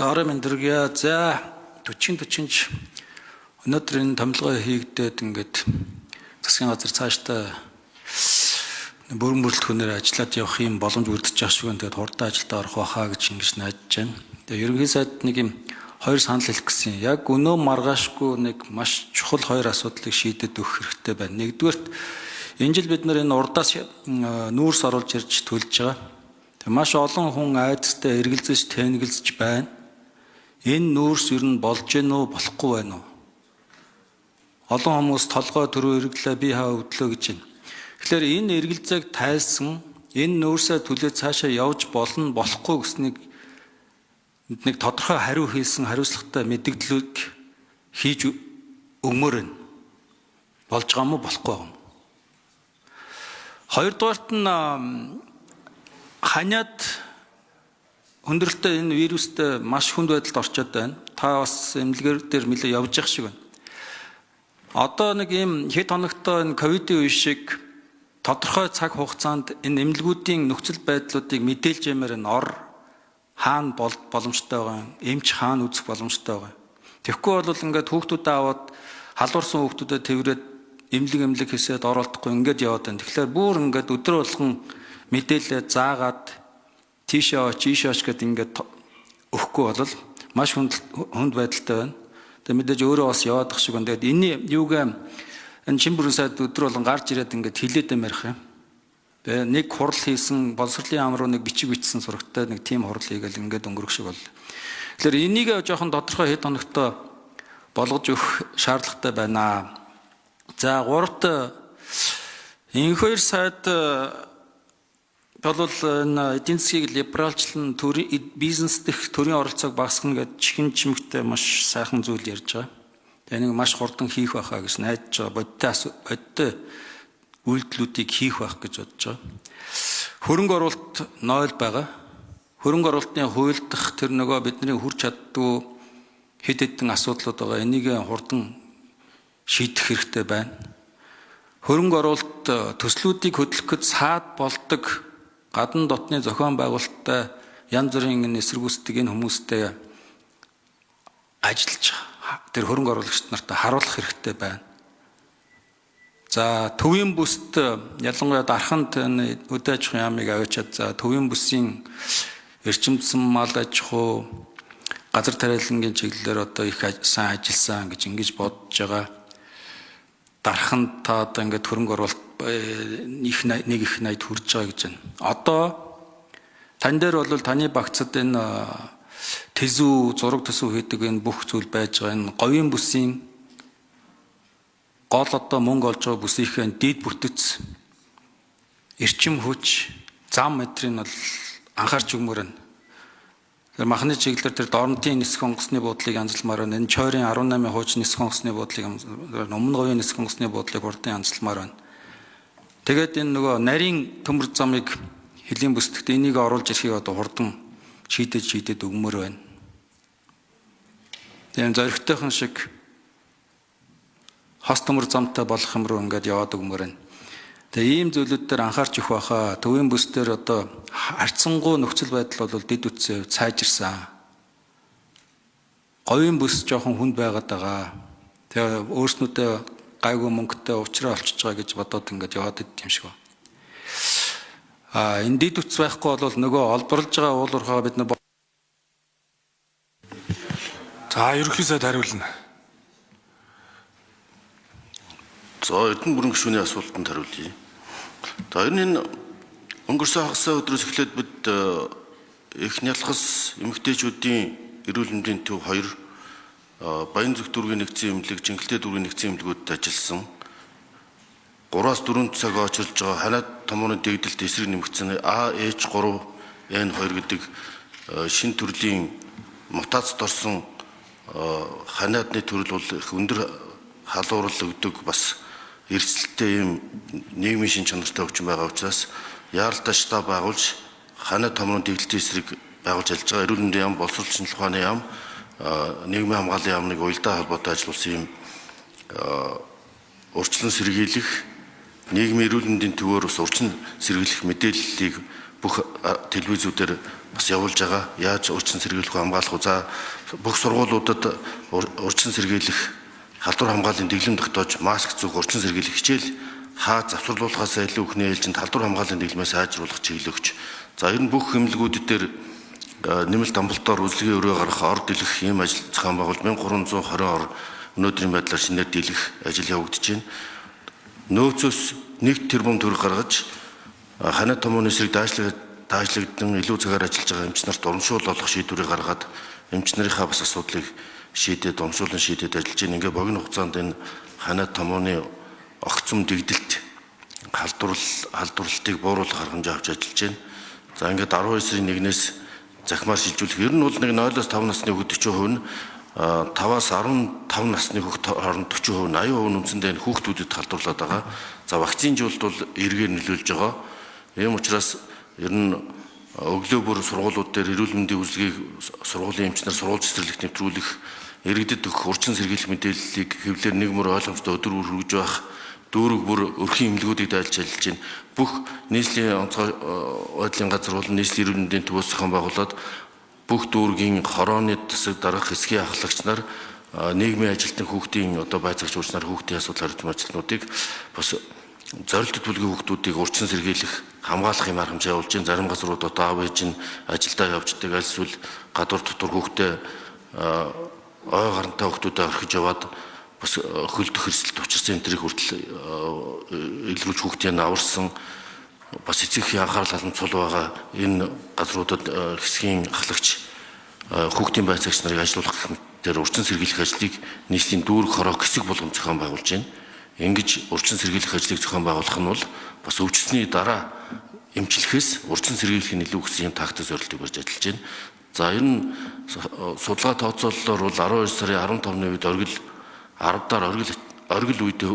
Орой мэндэргийа за 40 өнөөдөр энэ томилгоо хийгдээд ингээд засгийн газар цаашдаа бүрэн бүрэлдэхүүнээр ажиллаад явах юм боломж үлдэж байгаа шиг байна. Тэгээд хурдан ажилдаа орох байхаа гэж ингэж найдаж байна. Тэгээд ерөнхий сайд нэг юм хоёр санал хэлэх гэсэн. Яг өнөө маргаашгүй нэг маш чухал хоёр асуудлыг шийдэд өгөх хэрэгтэй байна. Нэгдүгээрт энэ жил бид нар энэ урдаас нүүрс оруулж ирж төлж байгаа. Тэгээд маш олон хүн айдастай эргэлзэж тэнэгэлзэж байна. Энэ нүүрс ер нь болж гэнэ үү, болохгүй байна уу? Олон хүмүүс толгой төрөө эргэлээ би хаа өдлөө гэж байна. Тэгэхээр энэ эргэлзээг тайлсан, энэ нүүрсээ түлээд цаашаа явж болно, болохгүй гэснийг нэг тодорхой хариу хийсэн хариуцлагатай мэдээллийг хийж өгмөр байна. Болж байгаа юм уу, болохгүй юм. Хоёрдугаарт нь ханиад өндөрлөлтөө энэ вирустэй маш хүнд байдалд орчод байна. Та бас эмнэлгээр дээр нэлээд явж явах шиг байна. Одоо нэг ийм хэд хоногтой энэ ковидын үе шиг тодорхой цаг хугацаанд энэ эмнэлгүүдийн нөхцөл байдлуудыг мэдээлж ямаар энэ ор хаана боломжтой байгаа, эмч хаана үзэх боломжтой байгаа. Тэгэхгүй бол ингээд хүүхдүүдээ аваад халуурсан хүүхдүүдэд тэрвэрэд эмнэлэг хийсээд оролдохгүй ингээд яваад байна. Тэгэхээр бүр ингээд өдөр болгон мэдээлэл заагаад тийшээ гэдэг ингээд өгөхгүй бол маш хүнд байдалтай байна. Тэгээд мэдээж өөрөө бас яваадах шиг байна. Тэгээд энэ юугаа энэ чин бүрэн сайд өдөр болгон гарч ирээд ингээд хилээд амирх юм. Тэгээд нэг хурал хийсэн боловсролын яам руу нэг бичиг бичсэн сурагтай нэг тим хурал хийгээл ингээд өнгөрөх шиг бол. Тэгэхээр энийг жоохон тодорхой хэд хоногтой болгож өгөх шаардлагатай байна. За гуравт энэ хоёр сайд бол энэ эдийн засгийг либералчлан бизнес дэх төрийн оролцоог багасгах гэдэг чихэн чимэгтэй маш сайхан зүйл ярьж байгаа. Тэгээ нэг маш хурдан хийх байхаа гэж найдаж байгаа. Бодтой үйлдэлүүдийг хийх байх гэж бодож байгаа. Хөрөнгө оруулалт 0 байгаа. Хөрөнгө оруулалтын хуйлдах тэр нөгөө бидний хүрч чаддгүй хэд хэдэн асуудлууд байгаа. Энийг хурдан шийдэх хэрэгтэй байна. Хөрөнгө оруулалт төслүүдийг хөдлөхөд саад болдог гадна дотны зохион байгуулалттай янз бүрийн эсэргүүцдэг энэ хүмүүстэй ажиллаж тэр хөрөнгө оруулагч нартай харуулах хэрэгтэй байна. За төвийн бүст ялангуяа дарханд өдөө аж ахуйн яамыг авчиад за төвийн бүсийн эрчимдсэн мал аж ахуй газар тариалангийн чиглэлээр одоо их сайн ажилласан гэж ингэж бодож байгаа. Дарханд та одоо ингээд хөрөнгө оруулалт нэг их найд хүрж байгаа гэж байна. Одоо тань дээр бол таны багцад энэ тэзүү зураг төсөв хийдэг энэ бүх зүйл байж байгаа. Энэ говийн бүсийн гол одоо мөнгө олж байгаа бүсийнхээ дид бүтэц эрчим хүч зам метрийн бол анхаарч өгмөр байна. Тэр махны чиглэлээр тэр дорнотын нисэх онгоцны буудлыг янзалмаар байна. Энэ чойрын 18 хууч нисэх онгоцны буудлыг өмнө говийн нисэх онгоцны буудлыг хурдан янзалмаар байна. Тэгээд энэ нөгөө нарийн төмөр замыг хөлийн бүсдэгт энийг оруулж ирэхийг одоо хурдан шийдэж өгмөр байна. Тэгээд зоригтойхон шиг хос төмөр замтай болох юм руу ингээд яваад өгмөр байна. Тэгээ ийм зүйлүүд дээр анхаарч өгөх байхаа. Төвийн бүс дээр одоо харьцангуй нөхцөл байдал бол дэд үтсээ сайжирсан. Говийн бүс жоохон хүнд байгаад байгаа. Тэгээ өөрснүүдээ гайгүй мөнгөтэй уучраа олчиж байгаа гэж бодоод ингээд яваад идэв юм шиг байна. Энэ дэд үтс байхгүй бол нөгөө олборлж байгаа уул уурхайгаа бид нар за ерөнхий сайд хариулна. За Эрдэнэ бүрэн гишүүний асуултанд хариулъя. За энэ өнгөрсөн хагас өдрөөс эхлээд бид их нялхас эмэгтэйчүүдийн эрүүл мэндийн төв 2 Баян зүг дүүргийн нэгдсэн эмнэлэг, Жинхэнэ дүүргийн нэгдсэн эмнэлгүүдэд ажилласан 3-4 цаг очилж байгаа ханиад томооны дэгдэлт эсрэг нэмэгдсэн AH3N2 гэдэг шинэ төрлийн мутацид орсон ханиадны төрөл бол их өндөр халуурал өгдөг бас эрсдэлтэй ийм нийгмийн шин чанартай өвчин байгаа учраас яаралтай штаб байгуулж ханиад томооны дэгдэлтийн эсрэг байгуулж ажиллаж байгаа. Эрүүл мэндийн яам, боловсрол шинжилгээ ухааны яам, нийгмийн хамгааллын яамныг уялдаа холбоотой ажиллуулсан ийм урьдчилан сэргийлэх нийгмийн эрүүл мэндийн төвөөр бас урьдчилан сэргийлэх мэдээллийг бүх телевизүүдээр бас явуулж байгаа. Яаж урьдчилан сэргийлэх хамгаалах вэ? За бүх сургуулиудад урьдчилан сэргийлэх халдвар хамгааллын дэглэм тогтоож маск зүүх урьдчилан сэргийлэх хичээл завсарлуулахаас илүү ихний ээлжинд халдвар хамгааллын дэглэмээ сайжруулах чиглэл өгч. За ер нь бүх хэмнэлгүүд дээр нэмэлт амбалтаар үзлэгийн өрөө гаргах, ор дэлгэх ийм ажил зохион байгуулж 1320 ор өнөөдрийн байдлаар шинээр дэлгэх ажил явагдаж байна. Нөөцөөс 1 тэрбум төгрөг гаргаж ханаа томооны эсрэг даажлагдсан илүү цагаар ажиллаж байгаа эмч нарт урамшуул олох шийдвэрийг гаргаад эмч нарынхаа бас асуудлыг шийдээд урамшуулан шийдээд ажиллаж байна. Ингээ богино хугацаанд энэ ханаа томооны огцом дэгдэлт халдварлалтыг бууруулах арга хэмжээ авч ажиллаж байна. За ингээд 12/1-ээс захимаар шилжүүлэх. Ер нь бол нэг 0-5 насны хүүхэд 40% нь 5-аас 15 насны хүүхэд хооронд 40%, 80% үндсэндээ хүүхдүүдэд халдварлаад байгаа. За вакцинжуулалт бол эргээр нөлөөлж байгаа. Ийм учраас ер нь өглөө бүр сургуулиуд дээр эрүүл мэндийн үзлэгийг сургуулийн эмч нар сургууль цэцэрлэгт нэвтрүүлэх, иргэдэд өгөх урьдчилан сэргийлэх мэдээллийг хэвлэр нэг мөр ойлгомжтой өдөр бүр хүргэж байх, дүүрэг бүр өрхийн эмнэлгүүдийг дайлж ажиллаж байна. Бүх нийслэлийн онцгой байдлын газар болон нийслэлийн эрүүл мэндийн төвөөс зохион байгуулад бүх дүүргийн хорооны тасаг дарах хэсгийн ахлагч нар нийгмийн ажилтан хүүхдийн байцаагч уурч нар хүүхдийн асуудал харьцан ажилтнуудыг бас зорилттой бүлгийн хүүхдүүдийг урьдчилан сэргийлэх, хамгаалах юм арга хэмжээ явуулж байна. Зарим газрууд аав ээж нь ажилдаа явждаг, аль эсвэл гадуур дотор хүүхдээ ой гарантай хүүхдүүдэд орхиж яваад бас хөлдөх хэрсэлт учирсан энтрийг хүртэл илрүүлж хүүхдийн аварсан бас эцэг эхийн анхаарал халамж цул байгаа энэ газруудад хэсгийн ахлагч хүүхдийн байцаагч нарыг ажилуулах дээр урьдчилан сэргийлэх ажлыг нийслэлийн дүүрэг хороо хэсэг болгон зохион байгуулж байна. Ингэж урьдчилан сэргийлэх ажлыг зохион байгуулах нь бол бас өвчтсөний дараа эмчлэхээс урьдчилан сэргийлэхийн илүү хүссэн тактик зорилтыг барьж ажиллаж байна. За ер нь судалгаа тооцооллоор бол 12 сарын 15-ны үед оргил 10 дахь оргил үедээ